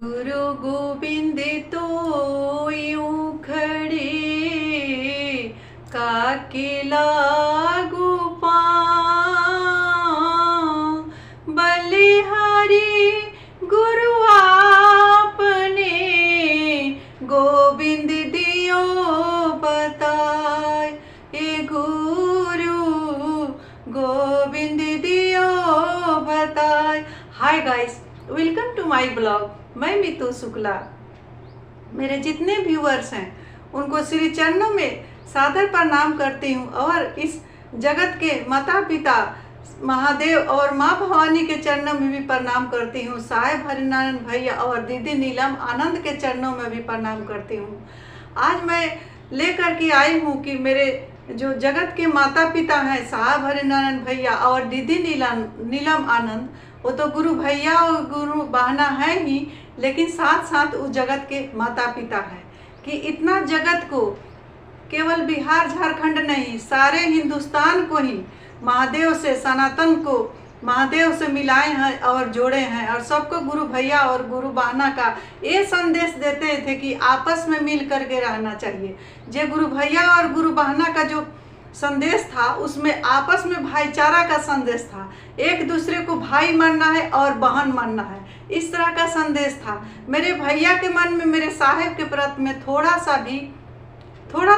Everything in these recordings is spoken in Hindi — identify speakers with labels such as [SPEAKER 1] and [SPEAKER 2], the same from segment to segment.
[SPEAKER 1] गुरु गोविंद तो यूं खड़े काके लागू पाँव। बलिहारी गुरु आपने गोविंद दियो बताए। ए गुरु गोविंद दियो बताए। Hi guys, welcome to my blog. मैं मितू शुक्ला। मेरे जितने व्यूअर्स हैं उनको श्री चरणों में सादर प्रणाम करती हूँ और इस जगत के माता पिता महादेव और माँ भवानी के चरणों में भी प्रणाम करती हूँ। साहेब हरिनारायण भैया और दीदी नीलम आनंद के चरणों में भी प्रणाम करती हूँ। आज मैं लेकर के आई हूँ कि मेरे जो जगत के माता पिता हैं साहब हरिनारायण भैया और दीदी नीलम आनंद, वो तो गुरु भैया और गुरु बहना है ही, लेकिन साथ साथ उस जगत के माता पिता हैं कि इतना जगत को केवल बिहार झारखंड नहीं, सारे हिंदुस्तान को ही महादेव से, सनातन को महादेव से मिलाए हैं और जोड़े हैं और सबको गुरु भैया और गुरु बहना का ये संदेश देते थे कि आपस में मिल करके रहना चाहिए। जो गुरु भैया और गुरु बहना का जो संदेश था उसमें आपस में भाईचारा का संदेश था। एक दूसरे को भाई मानना है और बहन मानना है, इस तरह का संदेश था। मेरे भैया के मन में मेरे साहेब के प्रति में थोड़ा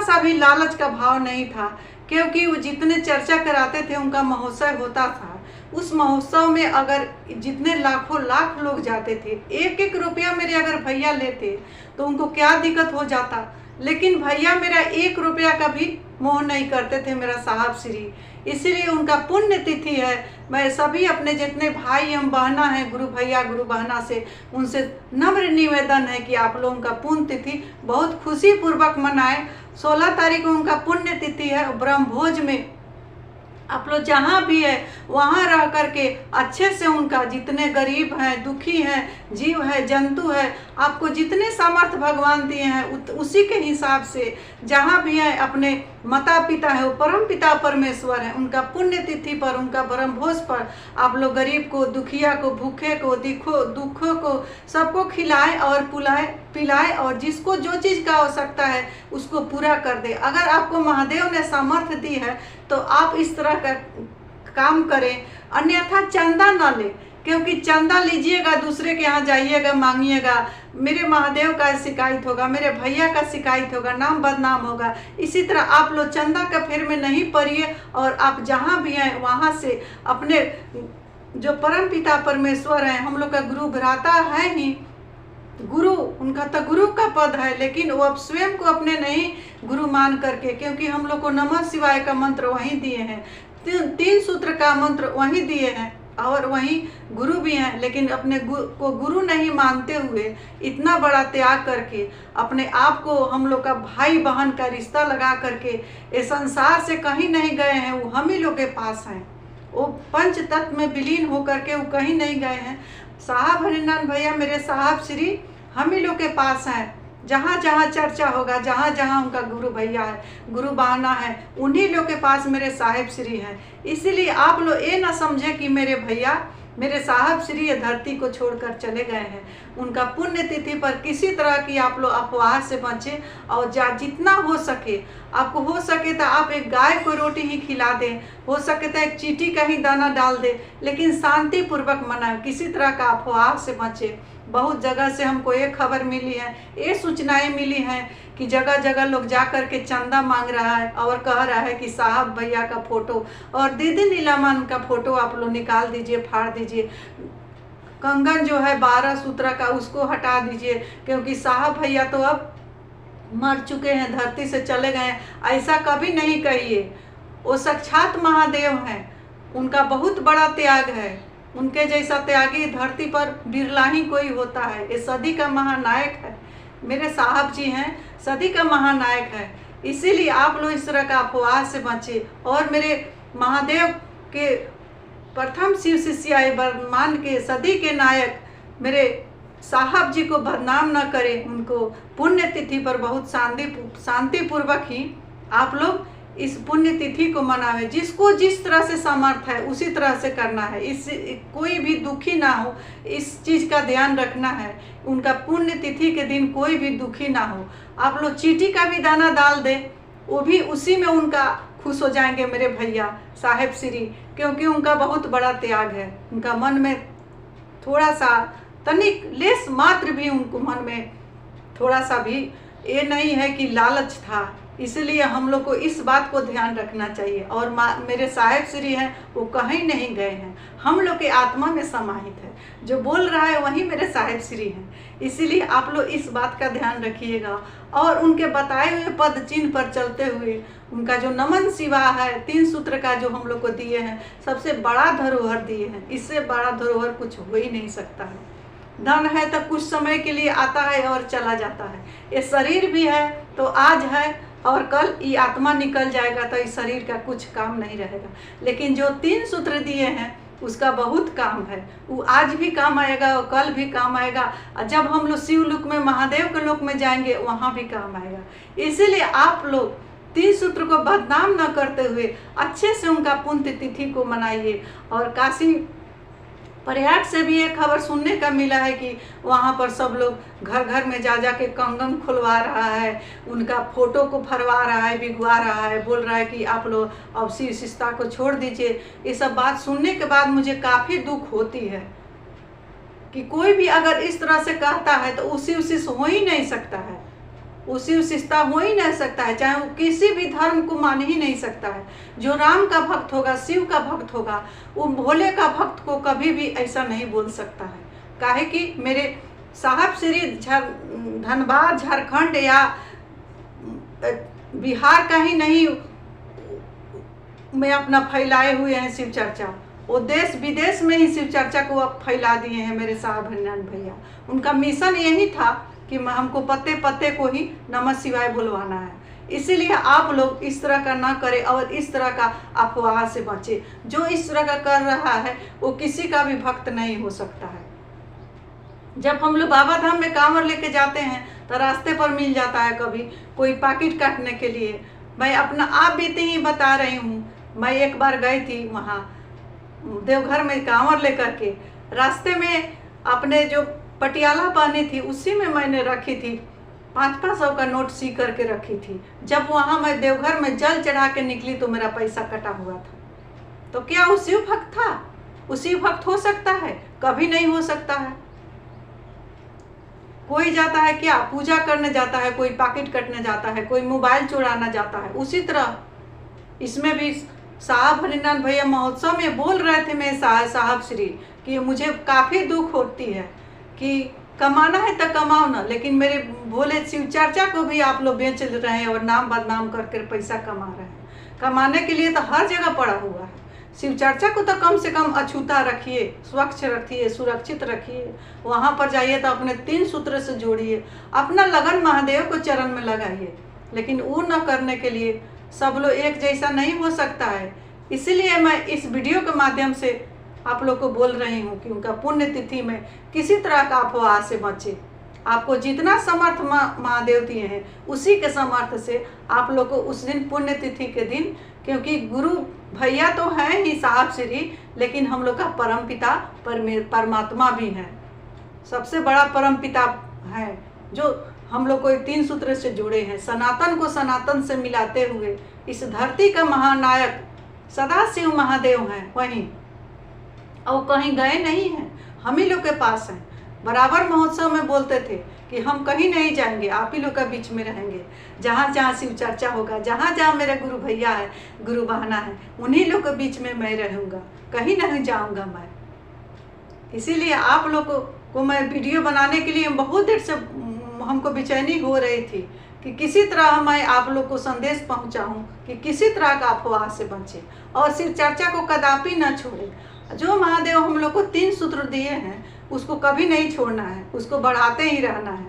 [SPEAKER 1] सा भी लालच का भाव नहीं था, क्योंकि वो जितने चर्चा कराते थे उनका महोत्सव होता था। उस महोत्सव में अगर जितने लाखों लाख लोग जाते थे, एक एक रुपया मेरे अगर भैया लेते तो उनको क्या दिक्कत हो जाता। लेकिन भैया मेरा एक रुपया का भी मोह नहीं करते थे, मेरा साहब श्री। इसीलिए उनका पुण्य तिथि है। मैं सभी अपने जितने भाई एवं बहना हैं गुरु भैया गुरु बहना से, उनसे नम्र निवेदन है कि आप लोगों का पुण्य तिथि बहुत खुशी पूर्वक मनाएं। 16 तारीख को उनका पुण्य तिथि है। ब्रह्मभोज में आप लोग जहाँ भी है वहाँ रह करके अच्छे से उनका, जितने गरीब हैं, दुखी हैं, जीव है, जंतु है, आपको जितने सामर्थ्य भगवान दिए हैं उसी के हिसाब से जहाँ भी है अपने माता पिता है, वो परम पिता परमेश्वर है, उनका पुण्य तिथि पर, उनका ब्रह्मभोज पर आप लोग गरीब को, दुखिया को, भूखे को, दुखों को सबको खिलाए और पिलाए और जिसको जो चीज़ का आवश्यकता है उसको पूरा कर दे। अगर आपको महादेव ने सामर्थ्य दी है तो आप इस तरह का काम करें, अन्यथा चंदा ना ले, क्योंकि चंदा लीजिएगा दूसरे के यहाँ जाइएगा मांगिएगा, मेरे महादेव का शिकायत होगा, मेरे भैया का शिकायत होगा, नाम बदनाम होगा। इसी तरह आप लोग चंदा का फेर में नहीं पड़िए और आप जहाँ भी हैं वहाँ से अपने जो परम पिता परमेश्वर हैं, हम लोग का गुरु भ्राता है ही, गुरु उनका तो गुरु का पद है, लेकिन वो अब स्वयं को अपने नहीं गुरु मान करके, क्योंकि हम लोग को नमः शिवाय का मंत्र वहीं दिए हैं, तीन सूत्र का मंत्र वहीं दिए हैं और वहीं गुरु भी हैं, लेकिन अपने को गुरु नहीं मानते हुए इतना बड़ा त्याग करके अपने आप को हम लोग का भाई बहन का रिश्ता लगा करके इस संसार से कहीं नहीं गए हैं। वो हम ही लोग के पास हैं, वो पंच तत्व में विलीन होकर के वो कहीं नहीं गए हैं। साहब हरिनारायण भैया मेरे साहब श्री हम ही लोग के पास हैं। जहाँ जहाँ चर्चा होगा, जहाँ जहाँ उनका गुरु भैया है, गुरु बहना है, उन्हीं लोग के पास मेरे साहेब श्री हैं। इसीलिए आप लोग ये ना समझे कि मेरे भैया मेरे साहब श्री ये धरती को छोड़कर चले गए हैं। उनका पुण्य तिथि पर किसी तरह की आप लोग अफवाह से बचें और जितना हो सके, आपको हो सके तो आप एक गाय को रोटी ही खिला दें, हो सके तो एक चींटी का ही दाना डाल दें, लेकिन शांति पूर्वक मनाएं, किसी तरह का अफवाह से बचें। बहुत जगह से हमको ये खबर मिली है, ये सूचनाएं मिली हैं कि जगह जगह लोग जा कर के चंदा मांग रहा है और कह रहा है कि साहब भैया का फोटो और दीदी नीलम का फोटो आप लोग निकाल दीजिए, फाड़ दीजिए। कंगन जो है 12 सूत्र का उसको हटा दीजिए, क्योंकि साहब भैया तो अब मर चुके हैं, धरती से चले गए हैं। ऐसा कभी नहीं कहिए, वो साक्षात महादेव हैं, उनका बहुत बड़ा त्याग है। उनके जैसा त्यागी धरती पर बिरला ही कोई होता है। ये सदी का महानायक है, मेरे साहब जी हैं, सदी का महानायक है। इसीलिए आप लोग इस तरह का अफवाह से बचे और मेरे महादेव के प्रथम शिव शिष्य वर्तमान के सदी के नायक मेरे साहब जी को बदनाम न करें। उनको पुण्य तिथि पर बहुत शांतिपूर्वक ही आप लोग इस पुण्य तिथि को मनावे। जिसको जिस तरह से सामर्थ्य है उसी तरह से करना है। इस कोई भी दुखी ना हो, इस चीज़ का ध्यान रखना है। उनका पुण्य तिथि के दिन कोई भी दुखी ना हो। आप लोग चींटी का भी दाना डाल दे, वो भी उसी में उनका खुश हो जाएंगे मेरे भैया साहेब श्री, क्योंकि उनका बहुत बड़ा त्याग है। उनका मन में थोड़ा सा तनिक लेस मात्र भी उनको मन में थोड़ा सा भी ये नहीं है कि लालच था। इसलिए हम लोग को इस बात को ध्यान रखना चाहिए। और मेरे साहेब श्री हैं वो कहीं नहीं गए हैं, हम लोग के आत्मा में समाहित है। जो बोल रहा है वही मेरे साहेब श्री हैं। इसीलिए आप लोग इस बात का ध्यान रखिएगा और उनके बताए हुए पद चिन्ह पर चलते हुए उनका जो नमन शिवा है 3 सूत्र का जो हम लोग को दिए हैं, सबसे बड़ा धरोहर दिए हैं। इससे बड़ा धरोहर कुछ हो ही नहीं सकता है। धन है तो कुछ समय के लिए आता है और चला जाता है। ये शरीर भी है तो आज है और कल ये आत्मा निकल जाएगा, तो इस शरीर का कुछ काम नहीं रहेगा। लेकिन जो 3 सूत्र दिए हैं उसका बहुत काम है। वो आज भी काम आएगा और कल भी काम आएगा। जब हम लोग शिवलोक में, महादेव के लोक में जाएंगे वहाँ भी काम आएगा। इसीलिए आप लोग 3 सूत्र को बदनाम न करते हुए अच्छे से उनका पुण्य तिथि को मनाइए। और काशी प्रयाग से भी एक खबर सुनने का मिला है कि वहाँ पर सब लोग घर घर में जा जा के कंगन खुलवा रहा है, उनका फोटो को फरवा रहा है, बिगवा रहा है, बोल रहा है कि आप लोग अब शिव शिष्टता को छोड़ दीजिए। ये सब बात सुनने के बाद मुझे काफ़ी दुख होती है कि कोई भी अगर इस तरह से कहता है तो उसी हो ही नहीं सकता है, उसी विशिष्टता हो ही नहीं सकता है। चाहे वो किसी भी धर्म को मान ही नहीं सकता है। जो राम का भक्त होगा, शिव का भक्त होगा, वो भोले का भक्त को कभी भी ऐसा नहीं बोल सकता है। काहे कि मेरे साहब श्री धनबाद, झारखंड या बिहार का ही नहीं में अपना फैलाए हुए हैं शिव चर्चा। वो देश विदेश में ही शिव चर्चा को अब फैला दिए हैं मेरे साहब भैया। उनका मिशन यही था कि हमको पत्ते पत्ते को ही नमः शिवाय बुलवाना है। इसीलिए आप लोग इस तरह का ना करें और इस तरह का अफवाह से बचें। जो इस तरह का कर रहा है वो किसी का भी भक्त नहीं हो सकता है। जब हम लोग बाबा धाम में कांवर लेके जाते हैं तो रास्ते पर मिल जाता है कभी कोई पैकेट काटने के लिए। मैं अपना आप बीते ही बता रही हूँ। मैं एक बार गई थी वहाँ देवघर में कांवर लेकर के, रास्ते में अपने जो पटियाला पहनी थी उसी में मैंने रखी थी 500 का नोट सी करके रखी थी। जब वहाँ मैं देवघर में जल चढ़ा के निकली तो मेरा पैसा कटा हुआ था। तो क्या वो शिव भक्त था? वो शिव भक्त हो सकता है? कभी नहीं हो सकता है। कोई जाता है क्या, पूजा करने जाता है, कोई पैकेट कटने जाता है, कोई मोबाइल चुराना जाता है। उसी तरह इसमें भी साहब हरिनाथ भैया महोत्सव में बोल रहे थे मैं साहब श्री कि मुझे काफ़ी दुख होती है कि कमाना है तो कमाओ ना, लेकिन मेरे भोले शिव चर्चा को भी आप लोग बेच रहे हैं और नाम बदनाम करके पैसा कमा रहे हैं। कमाने के लिए तो हर जगह पड़ा हुआ है। शिव चर्चा को तो कम से कम अछूता रखिए, स्वच्छ रखिए, सुरक्षित रखिए। वहाँ पर जाइए तो अपने 3 सूत्र से जोड़िए, अपना लगन महादेव को चरण में लगाइए। लेकिन वो न करने के लिए सब लोग एक जैसा नहीं हो सकता है। इसीलिए मैं इस वीडियो के माध्यम से आप लोग को बोल रही हूँ कि उनका पुण्य तिथि में किसी तरह का अफवाह से बचे। आपको जितना समर्थ महादेव दिए हैं उसी के समर्थ से आप लोग को उस दिन पुण्य तिथि के दिन, क्योंकि गुरु भैया तो हैं ही साहब श्री, लेकिन हम लोग का परम पिता परमात्मा भी हैं। सबसे बड़ा परम पिता है जो हम लोग को 3 सूत्र से जुड़े हैं। सनातन को सनातन से मिलाते हुए इस धरती का महानायक सदाशिव महादेव हैं वहीं, और कहीं गए नहीं हैं, हम ही लोग के पास हैं। बराबर महोत्सव में बोलते थे कि हम कहीं नहीं जाएंगे, आप ही लोग का बीच में रहेंगे। जहाँ जहाँ शिव चर्चा होगा, जहाँ जहाँ मेरे गुरु भैया है, गुरु बहना है, उन्हीं लोग के बीच में मैं रहूँगा, कहीं नहीं जाऊँगा मैं। इसीलिए आप लोग को मैं वीडियो बनाने के लिए बहुत देर से हमको बेचैनी हो रही थी कि किसी तरह मैं आप लोग को संदेश पहुंचाऊं कि किसी तरह का अफवाह से बचें और शिव चर्चा को कदापि न छोड़ें। जो महादेव हम लोग को 3 सूत्र दिए हैं उसको कभी नहीं छोड़ना है, उसको बढ़ाते ही रहना है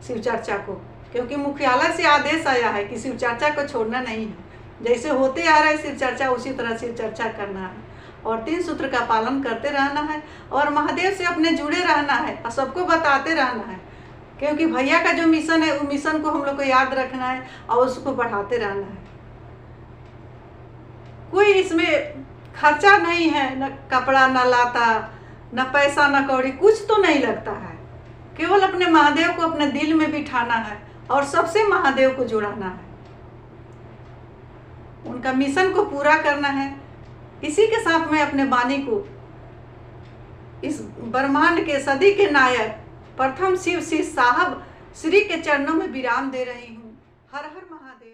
[SPEAKER 1] शिव चर्चा को, क्योंकि मुख्यालय से आदेश आया है कि शिव चर्चा को छोड़ना नहीं है। जैसे होते आ रहा है शिव चर्चा उसी तरह शिव चर्चा करना है और 3 सूत्र का पालन करते रहना है और महादेव से अपने जुड़े रहना है और सबको बताते रहना है, क्योंकि भैया का जो मिशन है उस मिशन को हम लोग को याद रखना है और उसको बढ़ाते रहना है। कोई इसमें खर्चा नहीं है, न कपड़ा न लाता, न पैसा न कौड़ी, कुछ तो नहीं लगता है। केवल अपने महादेव को अपने दिल में बिठाना है और सबसे महादेव को जुड़ाना है, उनका मिशन को पूरा करना है। इसी के साथ मैं अपने वाणी को इस ब्रह्मांड के सदी के नायक प्रथम शिव श्री साहब श्री के चरणों में विराम दे रही हूँ। हर हर महादेव।